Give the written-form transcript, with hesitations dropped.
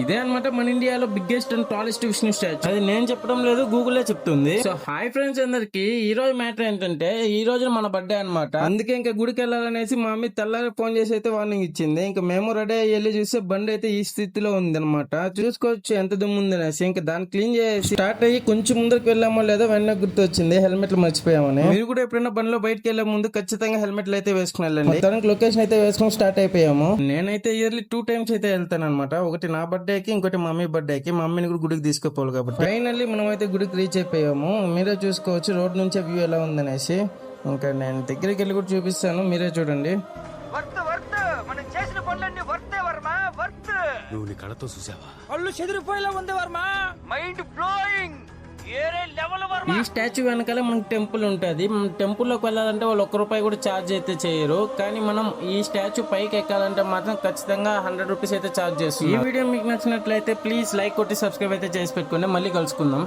ఇదే అనమాట మన ఇండియాలో biggest and tallest Vishnu statue. అది నేను చెప్పడం లేదు, గూగులే చెప్తుంది. సో హాయ్ ఫ్రెండ్స్ అందరికి, ఈ రోజు మ్యాటర్ ఏంటంటే ఈ రోజు మన బర్త్డే అనమాట. అందుకే ఇంకా గుడికి వెళ్ళాలనేసి మా మమ్మీ తెల్లారి ఫోన్ చేసి అయితే వార్నింగ్ ఇచ్చింది. ఇంకా మేము రెడీ అయ్యి వెళ్ళి చూస్తే బండి అయితే ఈ స్థితిలో ఉంది అనమాట. చూసుకోవచ్చు ఎంత దుమ్ము ఉంది అనేసి. ఇంకా దాన్ని క్లీన్ చేసి స్టార్ట్ అయ్యి కొంచెం ముందరికి వెళ్ళామో లేదో వెంటనే గుర్తు వచ్చింది హెల్మెట్లు మర్చిపోయామని. మీరు కూడా ఎప్పుడైనా బండిలో బయటకు వెళ్లే ముందు ఖచ్చితంగా హెల్మెట్లు అయితే వేసుకుని వెళ్ళండి. తనకి లొకేషన్ అయితే వేసుకుని స్టార్ట్ అయిపోయాము. నేనైతే ఇయర్లీ 2 times అయితే వెళ్తాను అనమాట. ఒకటి నా బర్త్డేకి, ఇంకోటి మమ్మీ బర్త్డేకి. మా మమ్మీని కూడా గుడికి తీసుకుపోవాలి కాబట్టి ఫైనల్లీ మనం అయితే గుడికి రీచ్ అయిపోయాము. మీరే చూసుకోవచ్చు రోడ్ నుంచే వ్యూ ఎలా ఉందనేసి. ఇంకా నేను దగ్గరికి వెళ్ళి కూడా చూపిస్తాను, మీరే చూడండి. మనం చేసిన పనులన్నీ వర్తే వర్మ, వర్త్. నువ్వు నీ కళ్ళతో చూసావా? కళ్ళు చెదిరిపోయేలా ఉంది వర్మ. Mind blowing. ఏరే లెవెల్ వర్మ. ఈ స్టాచ్యూ వెనకాల మనకి టెంపుల్ ఉంటుంది. మనం టెంపుల్ లోకి వెళ్ళాలంటే వాళ్ళు 1 రూపాయి కూడా ఛార్జ్ అయితే చేయరు. కానీ మనం ఈ స్టాచ్యూ పైకి ఎక్కాలంటే మాత్రం ఖచ్చితంగా 100 రూపీస్ అయితే ఛార్జ్ చేస్తుంది. ఈ వీడియో మీకు నచ్చినట్లయితే ప్లీజ్ లైక్ కొట్టి సబ్స్క్రైబ్ అయితే చేసి పెట్టుకోండి. మళ్ళీ కలుసుకుందాం.